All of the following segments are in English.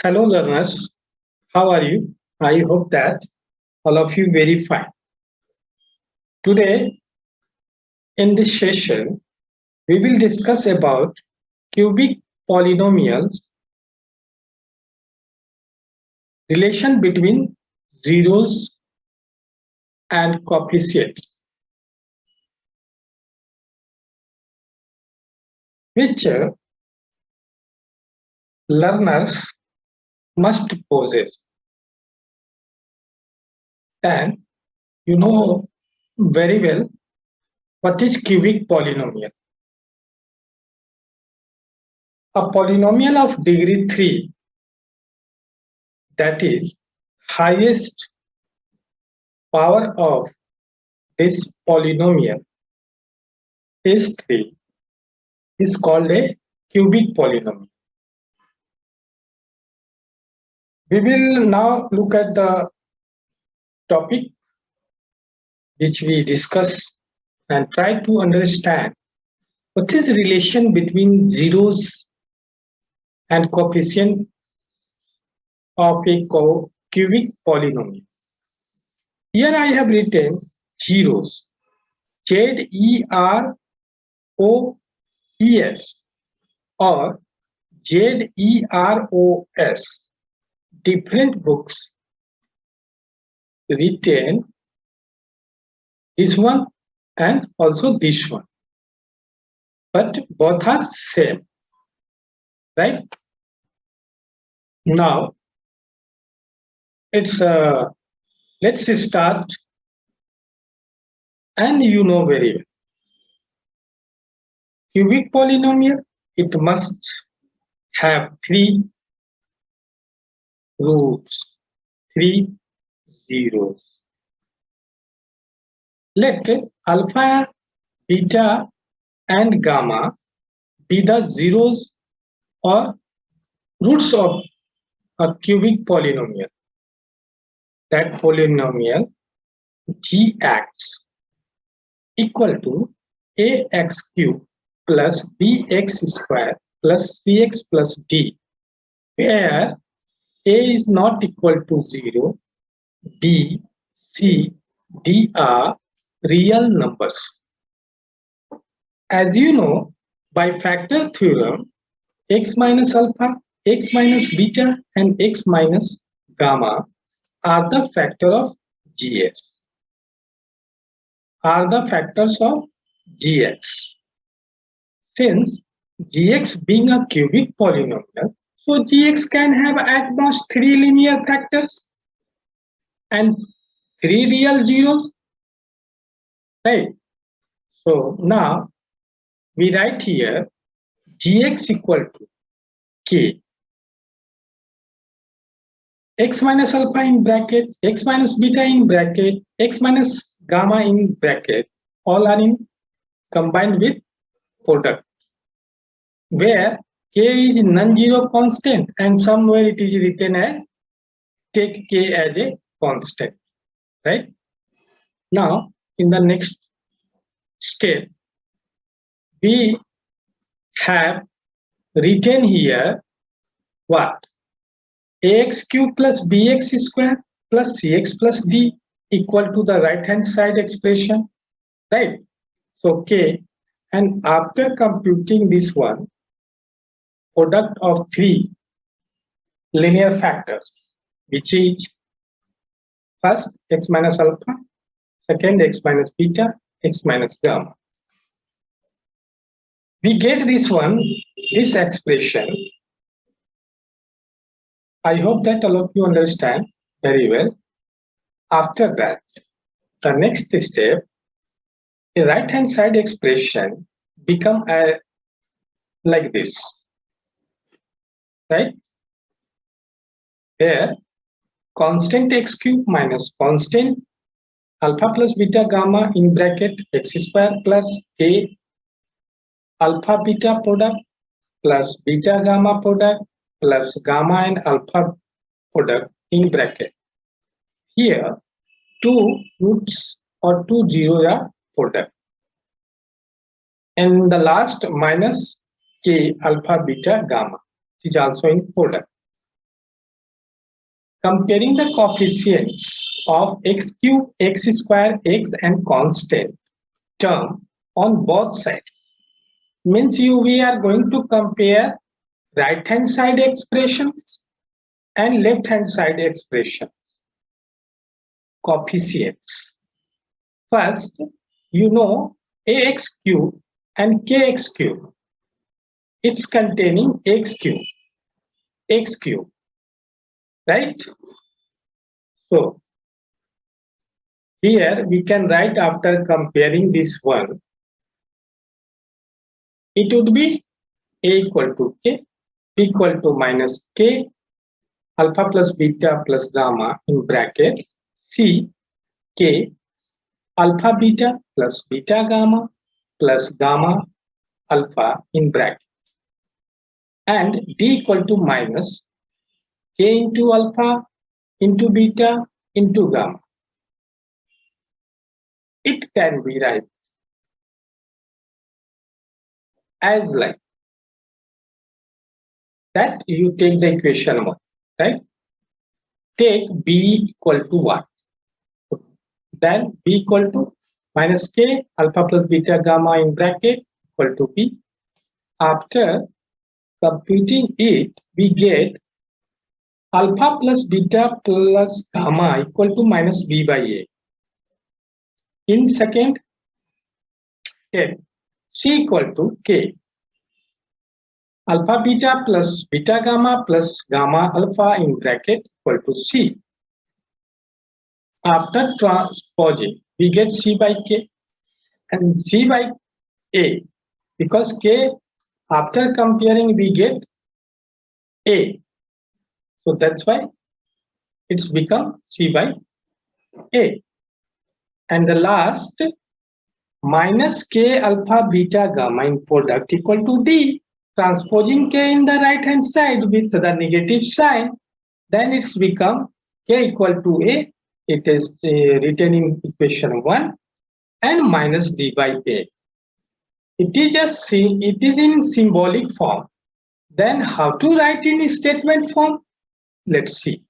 Hello learners, how are you? I hope that all of you very fine. Today in this session, we will discuss about cubic polynomials, relation between zeros and coefficients, which learners must possess. And you know very well what is cubic polynomial. A polynomial of degree 3, that is highest power of this polynomial is 3, is called a cubic polynomial. We will now look at the topic which we discuss and try to understand what is the relation between zeros and coefficient of a cubic polynomial. Here I have written zeros, Z-E-R-O-E-S or Z-E-R-O-S. Different books written this one and also this one, but both are same, right? Now it's let's start, and you know very well cubic polynomial, it must have 3 roots, 3 zeros. Let alpha, beta and gamma be the zeros or roots of a cubic polynomial. That polynomial gx equal to ax cube plus bx square plus cx plus d, where a is not equal to 0, b, c, d are real numbers. As you know, by factor theorem, x minus alpha, x minus beta and x minus gamma are the factor of gx, are the factors of gx. Since gx being a cubic polynomial, so gx can have at most 3 linear factors and 3 real zeros, right? So now we write here gx equal to k, x minus alpha in bracket, x minus beta in bracket, x minus gamma in bracket, all are in combined with product, where k is non-zero constant and somewhere it is written as take k as a constant, right? Now in the next step we have written here what? Ax cube plus bx square plus cx plus d equal to the right hand side expression, right? So k, and after computing this one, product of 3 linear factors, which is first x minus alpha, second x minus beta, x minus gamma. We get this one, this expression. I hope that all of you understand very well. After that, the next step, the right hand side expression become like this, right? Here constant x cube minus constant alpha plus beta gamma in bracket x square plus a alpha beta product plus beta gamma product plus gamma and alpha product in bracket. Here 2 roots or 2 zeros are product, and the last minus k alpha beta gamma. it is also in product. Comparing the coefficients of x cube, x square, x and constant term on both sides means we are going to compare right hand side expressions and left hand side expressions. Coefficients. First, you know ax cube and kx cube. It's containing x cube, right? So here we can write, after comparing this one, it would be a equal to k, b equal to minus k, alpha plus beta plus gamma in bracket, c k alpha beta plus beta gamma plus gamma alpha in bracket, and d equal to minus k into alpha into beta into gamma. It can be written as like that. You take the equation 1, right? Take b equal to 1. Then b equal to minus k alpha plus beta gamma in bracket equal to b. After computing it, we get alpha plus beta plus gamma equal to minus b by a. In second step, c equal to k alpha beta plus beta gamma plus gamma alpha in bracket equal to c. After transposing, we get c by k and c by a, because k, after comparing, we get a. So that's why it's become c by a. And the last, minus k alpha beta gamma in product equal to d. Transposing k in the right hand side with the negative sign, then it's become k equal to a. It is written in equation 1 and minus d by a. It is in symbolic form. Then how to write in statement form? Let's see.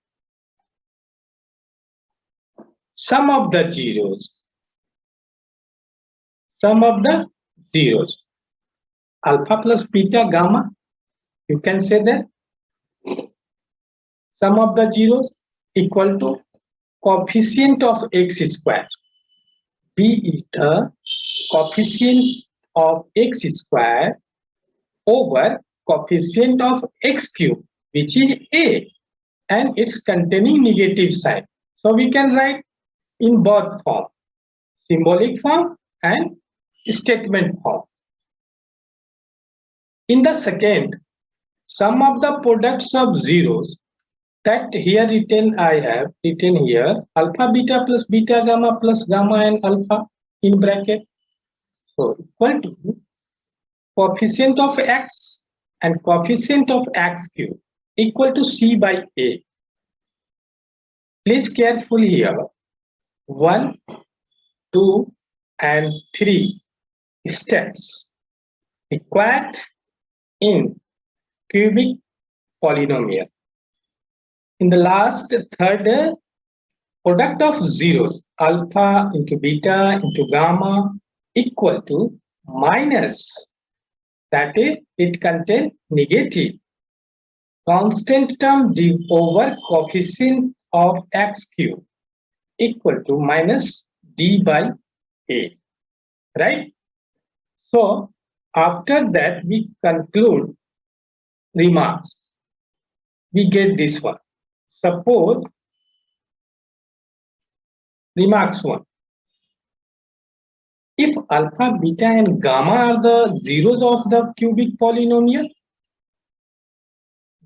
Sum of the zeros. Sum of the zeros. Alpha plus beta gamma. You can say that sum of the zeros equal to coefficient of x square. B is the coefficient of x square over coefficient of x cube, which is a, and it's containing negative sign. So we can write in both form, symbolic form and statement form. In the second, sum of the products of zeros, that here written, I have written here alpha beta plus beta gamma plus gamma and alpha in bracket. So equal to coefficient of x and coefficient of x cube equal to c by a. Please carefully here, 1, 2 and 3 steps required in cubic polynomial. In the last third, product of zeros, alpha into beta into gamma equal to minus, that is, it contains negative constant term d over coefficient of x cube equal to minus d by a, right? So after that we conclude remarks. We get this one. Suppose remarks 1. If alpha, beta and gamma are the zeros of the cubic polynomial,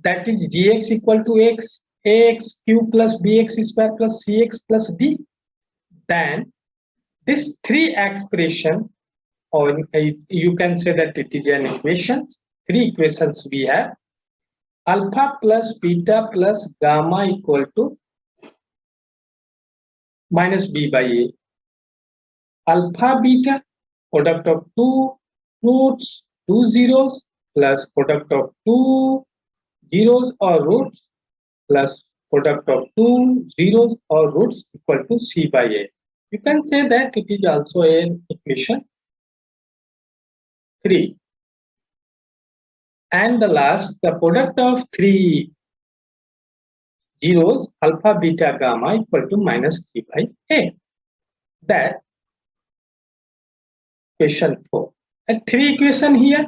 that is gx equal to x, ax cube plus bx square plus cx plus d, then this 3 expression, or you can say that it is an equation, 3 equations we have. Alpha plus beta plus gamma equal to minus b by a. Alpha beta, product of 2 roots, 2 zeros, plus product of 2 zeros or roots plus product of two zeros or roots equal to C by A. You can say that it is also an equation 3. And the last, the product of three zeros alpha, beta, gamma equal to minus C by A. That question 4. And three equation here.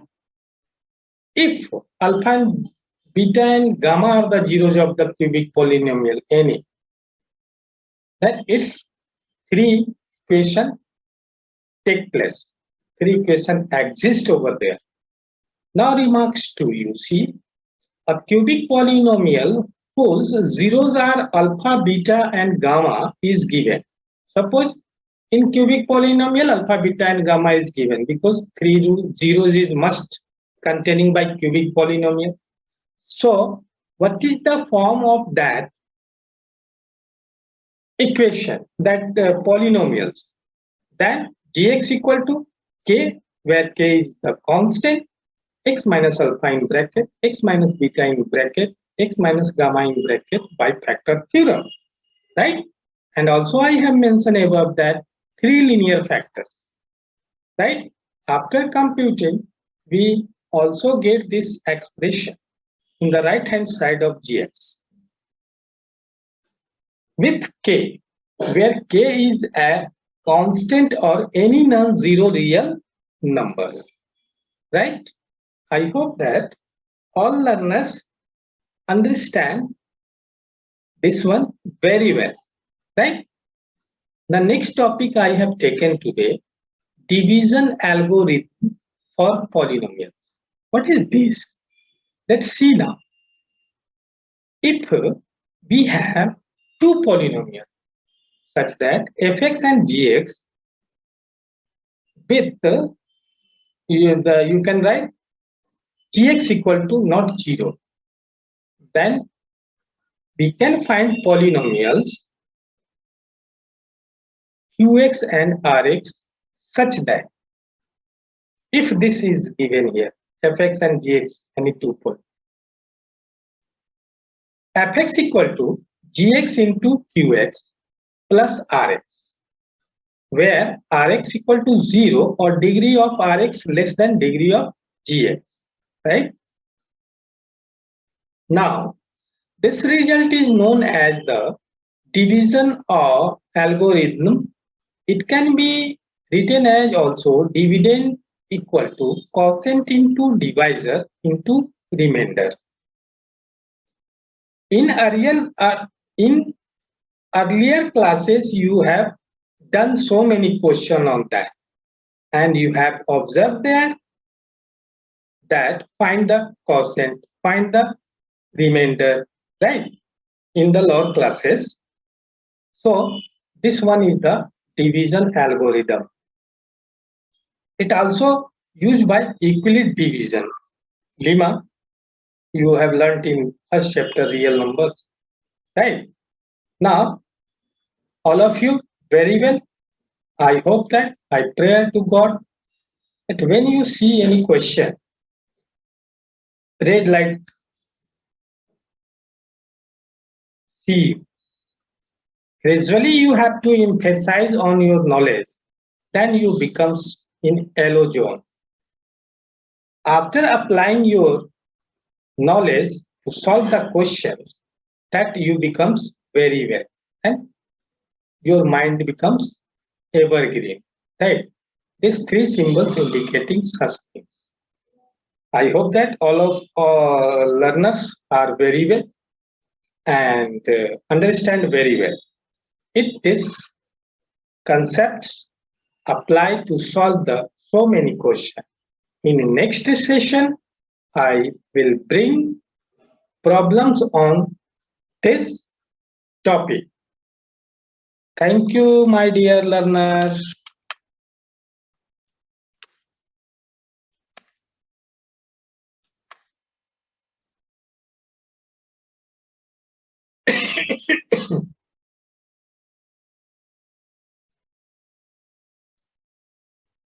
If alpha and beta and gamma are the zeros of the cubic polynomial any, then its three equation take place. Three equation exist over there. Now remarks 2. You see a cubic polynomial whose zeros are alpha, beta and gamma is given. Suppose in cubic polynomial alpha, beta and gamma is given because three zeros is must containing by cubic polynomial. So what is the form of that equation, that polynomials? Then gx equal to k, where k is the constant, x minus alpha in bracket, x minus beta in bracket, x minus gamma in bracket by factor theorem, right? And also I have mentioned above that three linear factors, right? After computing, we also get this expression in the right hand side of gx with k, where k is a constant or any non-zero real number, right? I hope that all learners understand this one very well, right? The next topic I have taken today, division algorithm for polynomials. What is this? Let's see now. If we have two polynomials such that fx and gx with you can write gx equal to not 0, then we can find polynomials qx and rx such that if this is given here, fx and gx, any two polynomials, fx equal to gx into qx plus rx, where rx equal to 0 or degree of rx less than degree of gx, right? Now, this result is known as the division of algorithm. It can be written as also dividend equal to quotient into divisor into remainder. In earlier classes, you have done so many questions on that, and you have observed there that find the quotient, find the remainder, right, in the lower classes. So this one is the division algorithm. It also used by Euclid division lemma. You have learnt in first chapter real numbers, right? Now all of you very well. I hope that, I pray to God that when you see any question, red light see, gradually you have to emphasize on your knowledge, then you becomes in yellow zone. After applying your knowledge to solve the questions, that you becomes very well and your mind becomes evergreen, right? These three symbols indicating such things. I hope that all of learners are very well and understand very well. If this concepts apply to solve the so many questions, in the next session, I will bring problems on this topic. Thank you, my dear learners.